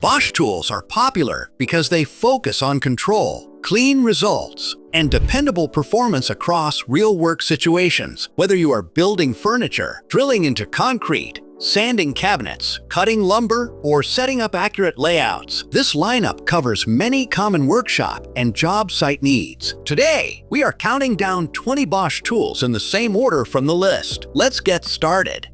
Bosch tools are popular because they focus on control, clean results, and dependable performance across real work situations. Whether you are building furniture, drilling into concrete, sanding cabinets, cutting lumber, or setting up accurate layouts, this lineup covers many common workshop and job site needs. Today, we are counting down 20 Bosch tools in the same order from the list. Let's get started.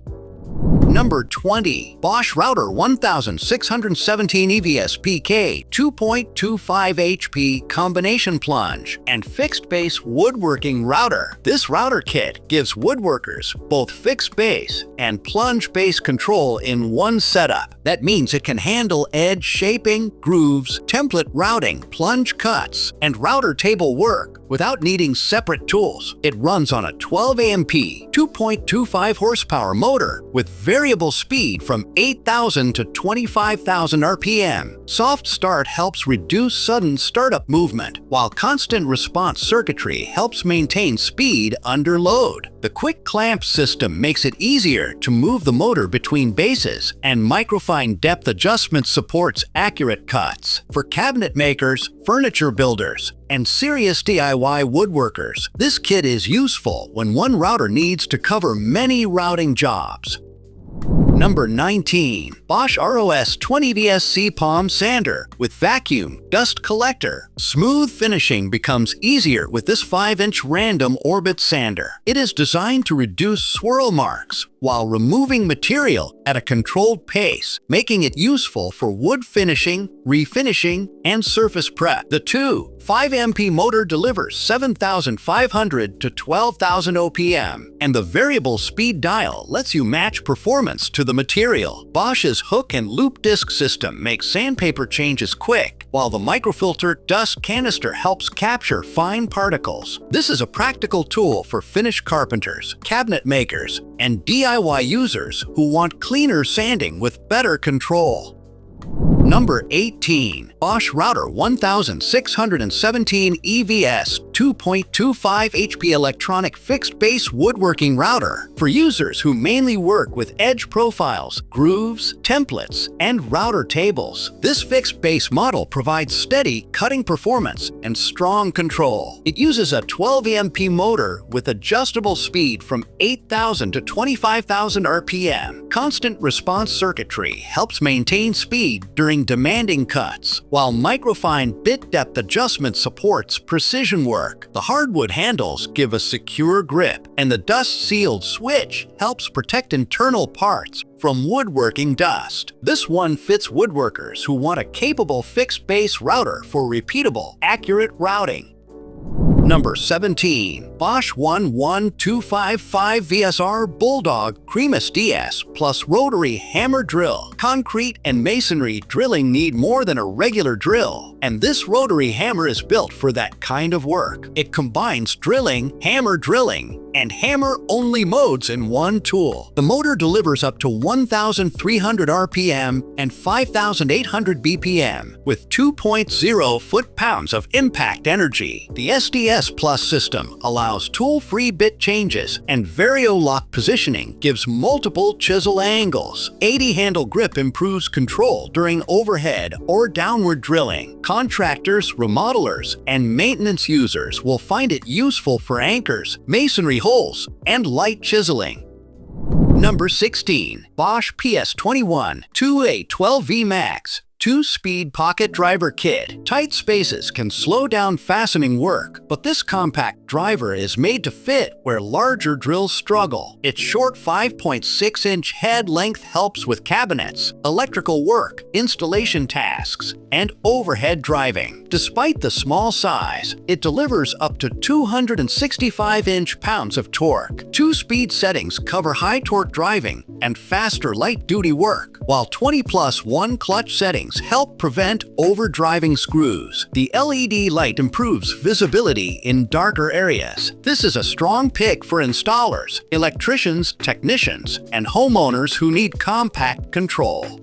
Number 20. Bosch Router 1617 EVS-PK 2.25 HP Combination Plunge and Fixed Base Woodworking Router. This router kit gives woodworkers both fixed base and plunge base control in one setup. That means it can handle edge shaping, grooves, template routing, plunge cuts, and router table work without needing separate tools. It runs on a 12 amp 2.25 horsepower motor with variable speed from 8,000 to 25,000 RPM. Soft start helps reduce sudden startup movement, while constant response circuitry helps maintain speed under load. The quick clamp system makes it easier to move the motor between bases, and microfine depth adjustment supports accurate cuts. For cabinet makers, furniture builders, and serious DIY woodworkers, this kit is useful when one router needs to cover many routing jobs. Number 19. Bosch ROS 20 VSC Palm Sander with Vacuum Dust Collector. Smooth finishing becomes easier with this 5-inch random orbit sander. It is designed to reduce swirl marks while removing material at a controlled pace, making it useful for wood finishing, refinishing, and surface prep. The 5 amp motor delivers 7,500 to 12,000 OPM, and the variable speed dial lets you match performance to the material. Bosch's hook and loop disc system makes sandpaper changes quick, while the microfilter dust canister helps capture fine particles. This is a practical tool for finish carpenters, cabinet makers, and DIY users who want cleaner sanding with better control. Number 18. Bosch Router 1617 EVS 2.25 HP Electronic Fixed Base Woodworking Router for users who mainly work with edge profiles, grooves, templates, and router tables. This fixed base model provides steady cutting performance and strong control. It uses a 12 amp motor with adjustable speed from 8,000 to 25,000 RPM. Constant response circuitry helps maintain speed during demanding cuts, while microfine bit depth adjustment supports precision work. The hardwood handles give a secure grip, and the dust-sealed switch helps protect internal parts from woodworking dust. This one fits woodworkers who want a capable fixed-base router for repeatable, accurate routing. Number 17. Bosch 11255 VSR Bulldog Xtreme SDS-Plus Rotary Hammer Drill. Concrete and masonry drilling need more than a regular drill, and this rotary hammer is built for that kind of work. It combines drilling, and hammer-only modes in one tool. The motor delivers up to 1,300 RPM and 5,800 BPM with 2.0 foot-pounds of impact energy. The SDS-Plus system allows tool-free bit changes, and vario-lock positioning gives multiple chisel angles. 80-handle grip improves control during overhead or downward drilling. Contractors, remodelers, and maintenance users will find it useful for anchors, masonry holes, and light chiseling. Number 16. Bosch PS21 2A12V Max 2-speed pocket driver kit. Tight spaces can slow down fastening work, but this compact driver is made to fit where larger drills struggle. Its short 5.6-inch head length helps with cabinets, electrical work, installation tasks, and overhead driving. Despite the small size, it delivers up to 265 inch-pounds of torque. 2-speed settings cover high torque driving and faster light-duty work, while 20+1 clutch settings help prevent overdriving screws. The LED light improves visibility in darker areas. This is a strong pick for installers, electricians, technicians, and homeowners who need compact control.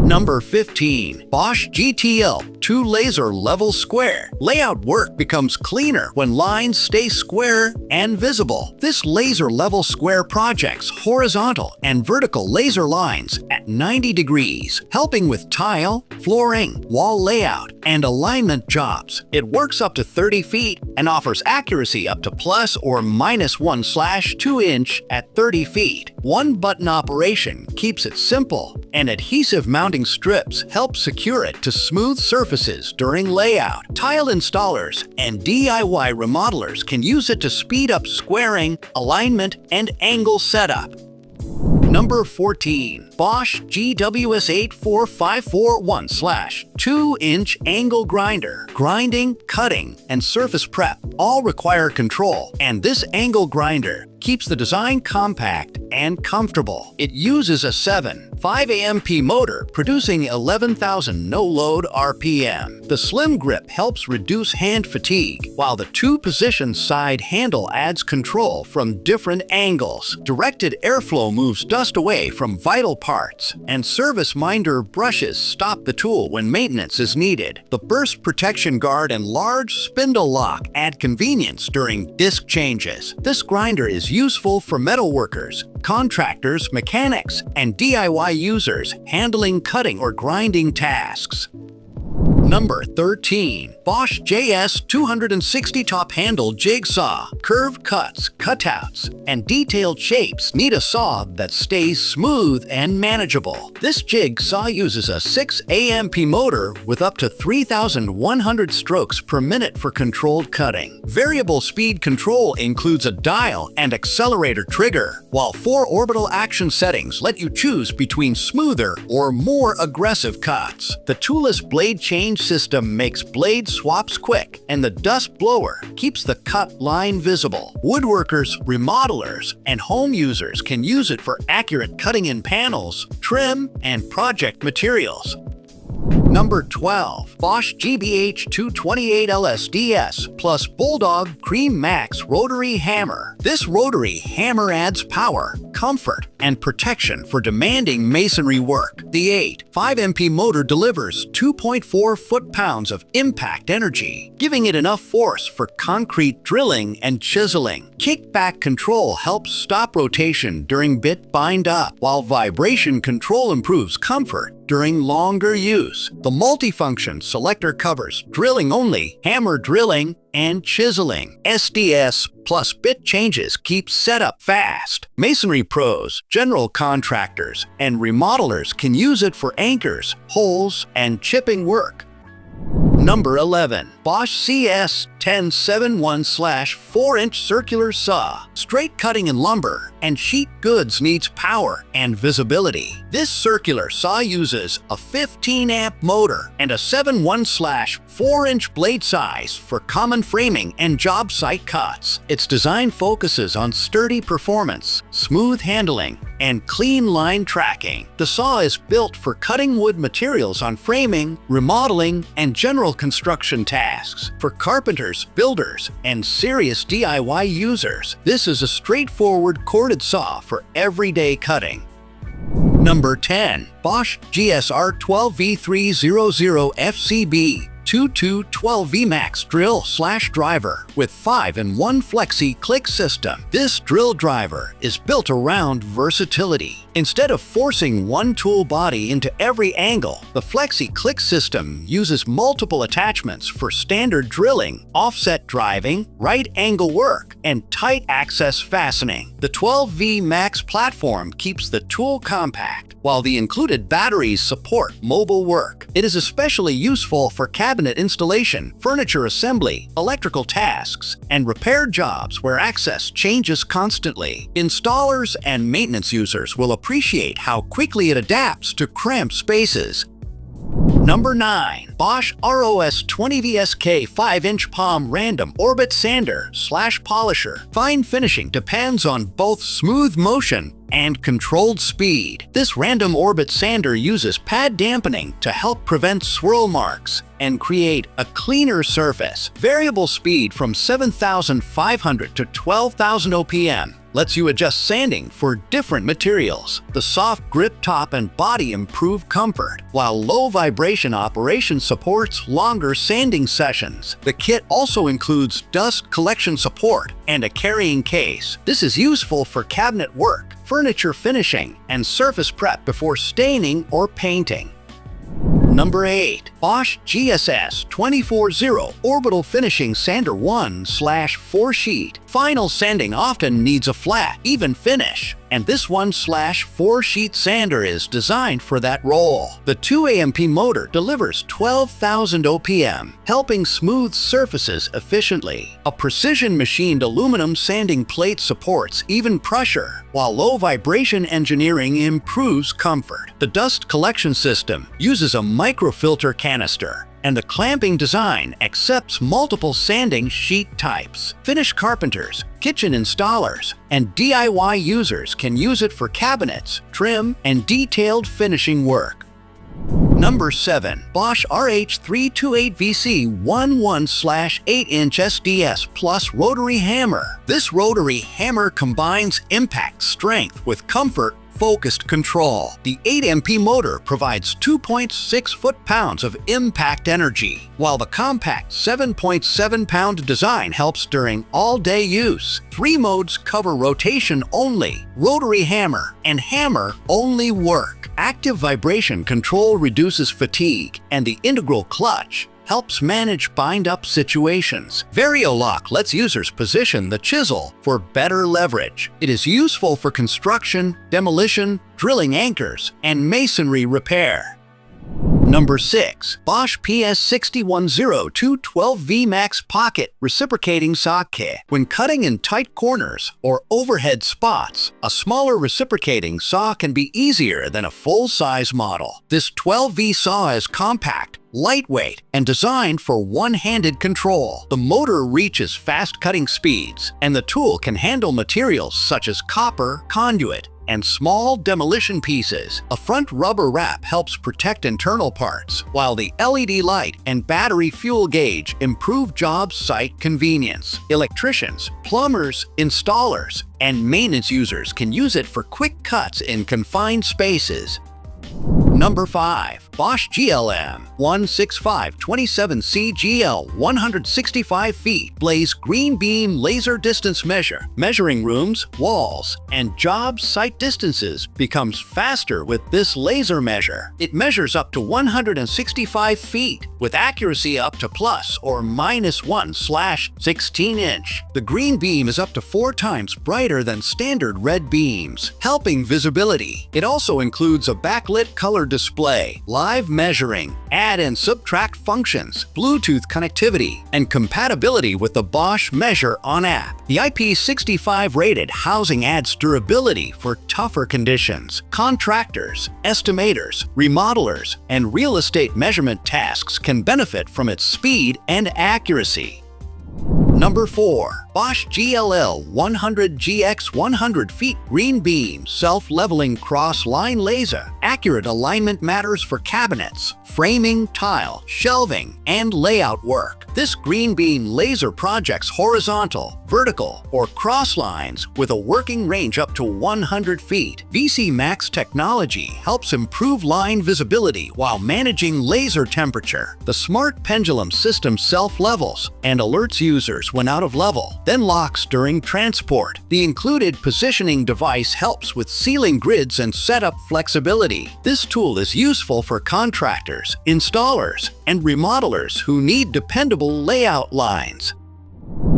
Number 15. Bosch GTL2 Laser Level Square. Layout work becomes cleaner when lines stay square and visible. This laser level square projects horizontal and vertical laser lines at 90 degrees, helping with tile, flooring, wall layout, and alignment jobs. It works up to 30 feet and offers accuracy up to plus or minus 1/2 inch at 30 feet. One button operation keeps it simple, and adhesive mounting strips help secure it to smooth surfaces during layout. Tile installers and DIY remodelers can use it to speed up squaring, alignment, and angle setup. Number 14. Bosch GWS-84541/2-inch angle grinder. Grinding, cutting, and surface prep all require control, and this angle grinder keeps the design compact and comfortable. It uses a 7.5 amp motor producing 11,000 no-load RPM. The slim grip helps reduce hand fatigue, while the two-position side handle adds control from different angles. Directed airflow moves dust away from vital parts, and service minder brushes stop the tool when maintenance is needed. The burst protection guard and large spindle lock add convenience during disc changes. This grinder is useful for metal workers, contractors, mechanics, and DIY users handling cutting or grinding tasks. Number 13. Bosch JS-260 Top Handle Jigsaw. Curved cuts, cutouts, and detailed shapes need a saw that stays smooth and manageable. This jigsaw uses a 6 amp motor with up to 3,100 strokes per minute for controlled cutting. Variable speed control includes a dial and accelerator trigger, while 4 orbital action settings let you choose between smoother or more aggressive cuts. The toolless blade change system makes blade swaps quick, and the dust blower keeps the cut line visible. Woodworkers, remodelers, and home users can use it for accurate cutting in panels, trim, and project materials. Number 12. Bosch GBH228 SDS-Plus Bulldog Cream Max Rotary Hammer. This rotary hammer adds power, comfort, and protection for demanding masonry work. The 8.5 amp motor delivers 2.4 foot-pounds of impact energy, giving it enough force for concrete drilling and chiseling. Kickback control helps stop rotation during bit bind-up, while vibration control improves comfort during longer use. The multifunction selector covers drilling only, hammer drilling, and chiseling. SDS-Plus bit changes keep setup fast. Masonry pros, general contractors, and remodelers can use it for anchors, holes, and chipping work. Number 11. Bosch CS-1071/4-inch circular saw. Straight cutting in lumber and sheet goods needs power and visibility. This circular saw uses a 15 amp motor and a 7.1/4-inch blade size for common framing and job site cuts. Its design focuses on sturdy performance, smooth handling, and clean line tracking. The saw is built for cutting wood materials on framing, remodeling, and general construction tasks. For carpenters, builders, and serious DIY users, this is a straightforward corded saw for everyday cutting. Number 10. Bosch GSR-12V300 FCB 2212 VMAX drill/driver with 5-in-1 Flexi Click system. This drill driver is built around versatility. Instead of forcing one tool body into every angle, the Flexi Click system uses multiple attachments for standard drilling, offset driving, right angle work, and tight access fastening. The 12V Max platform keeps the tool compact, while the included batteries support mobile work. It is especially useful for cabinet installation, furniture assembly, electrical tasks, and repair jobs where access changes constantly. Installers and maintenance users will appreciate how quickly it adapts to cramped spaces. Number 9. Bosch ROS-20VSK 5-inch Palm Random Orbit Sander/Polisher. Fine finishing depends on both smooth motion and controlled speed. This random orbit sander uses pad dampening to help prevent swirl marks and create a cleaner surface. Variable speed from 7,500 to 12,000 OPM lets you adjust sanding for different materials. The soft grip top and body improve comfort, while low vibration operation supports longer sanding sessions. The kit also includes dust collection support and a carrying case. This is useful for cabinet work, furniture finishing, and surface prep before staining or painting. Number 8. Bosch GSS-240 Orbital Finishing Sander 1/4 Sheet. Final sanding often needs a flat, even finish, and this 1/4 sheet sander is designed for that role. The 2 AMP motor delivers 12,000 OPM, helping smooth surfaces efficiently. A precision-machined aluminum sanding plate supports even pressure, while low vibration engineering improves comfort. The dust collection system uses a microfilter canister, and the clamping design accepts multiple sanding sheet types. Finish carpenters, kitchen installers, and DIY users can use it for cabinets, trim, and detailed finishing work. Number 7. Bosch RH328VC 11/8-inch SDS-Plus Rotary Hammer. This rotary hammer combines impact strength with comfort focused control. The 8 MP motor provides 2.6 foot-pounds of impact energy, while the compact 7.7 pound design helps during all-day use. 3 modes cover rotation only, rotary hammer, and hammer only work. Active vibration control reduces fatigue, and the integral clutch helps manage bind-up situations. VarioLock lets users position the chisel for better leverage. It is useful for construction, demolition, drilling anchors, and masonry repair. Number 6. Bosch PS610-212V Max Pocket Reciprocating Saw Kit. When cutting in tight corners or overhead spots, a smaller reciprocating saw can be easier than a full-size model. This 12V saw is compact, lightweight, and designed for one-handed control. The motor reaches fast cutting speeds, and the tool can handle materials such as copper, conduit, and small demolition pieces. A front rubber wrap helps protect internal parts, while the LED light and battery fuel gauge improve job site convenience. Electricians, plumbers, installers, and maintenance users can use it for quick cuts in confined spaces. Number 5. Bosch GLM 16527CGL 165 feet Blaze Green Beam Laser Distance Measure. Measuring rooms, walls, and job site distances becomes faster with this laser measure. It measures up to 165 feet with accuracy up to plus or minus 1/16 inch. The green beam is up to 4 times brighter than standard red beams, helping visibility. It also includes a backlit color display, live measuring, add and subtract functions, Bluetooth connectivity, and compatibility with the Bosch Measure On app. The IP65 rated housing adds durability for tougher conditions. Contractors, estimators, remodelers, and real estate measurement tasks can benefit from its speed and accuracy. Number 4. Bosch GLL 100GX 100 feet Green Beam Self-Leveling Cross-Line Laser. Accurate alignment matters for cabinets, framing, tile, shelving, and layout work. This green beam laser projects horizontal, vertical, or cross lines with a working range up to 100 feet. VC Max technology helps improve line visibility while managing laser temperature. The smart pendulum system self-levels and alerts users when out of level, then locks during transport. The included positioning device helps with ceiling grids and setup flexibility. This tool is useful for contractors, installers, and remodelers who need dependable layout lines.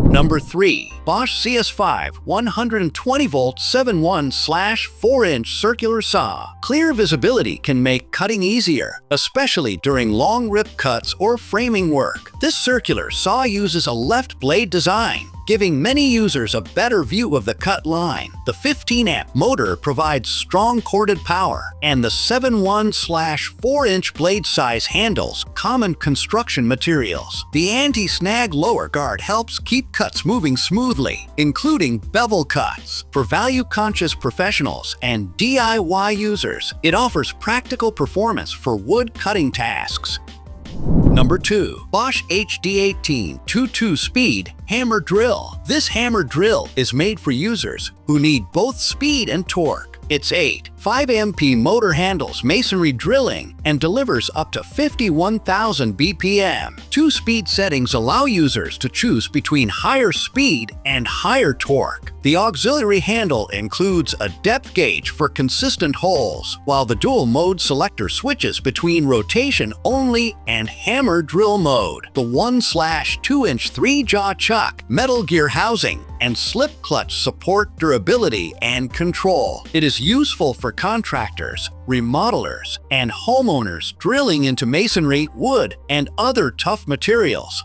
Number 3. Bosch CS5 120-volt 7/1/4-inch circular saw. Clear visibility can make cutting easier, especially during long rip cuts or framing work. This circular saw uses a left blade design, giving many users a better view of the cut line. The 15-amp motor provides strong corded power, and the 7.1/4-inch blade size handles common construction materials. The anti-snag lower guard helps keep cuts moving smoothly, including bevel cuts. For value-conscious professionals and DIY users, it offers practical performance for wood cutting tasks. Number 2. Bosch HD18 2-2-speed hammer drill. This hammer drill is made for users who need both speed and torque. Its 8.5 motor handles masonry drilling and delivers up to 51,000 BPM. 2 speed settings allow users to choose between higher speed and higher torque. The auxiliary handle includes a depth gauge for consistent holes, while the dual mode selector switches between rotation only and hammer drill mode. The 1/2-inch 3-jaw chuck, metal gear housing, and slip clutch support durability and control. It is useful for contractors, remodelers, and homeowners drilling into masonry, wood, and other tough materials.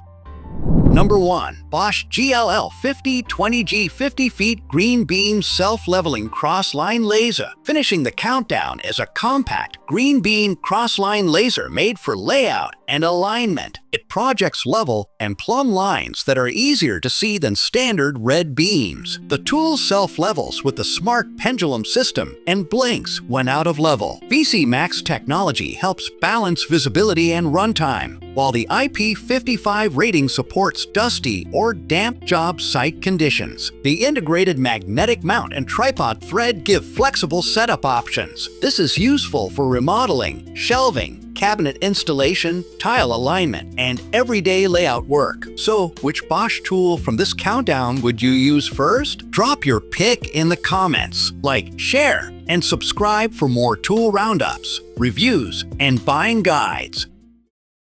Number 1. Bosch GLL 5020G 50 feet green beam self-leveling cross-line laser. Finishing the countdown is a compact green beam cross-line laser made for layout and alignment. It projects level and plumb lines that are easier to see than standard red beams. The tool self-levels with the smart pendulum system and blinks when out of level. VC Max technology helps balance visibility and runtime, while the IP55 rating supports dusty or damp job site conditions. The integrated magnetic mount and tripod thread give flexible setup options. This is useful for remodeling, shelving, cabinet installation, tile alignment, and everyday layout work. So, which Bosch tool from this countdown would you use first? Drop your pick in the comments. Like, share, and subscribe for more tool roundups, reviews, and buying guides.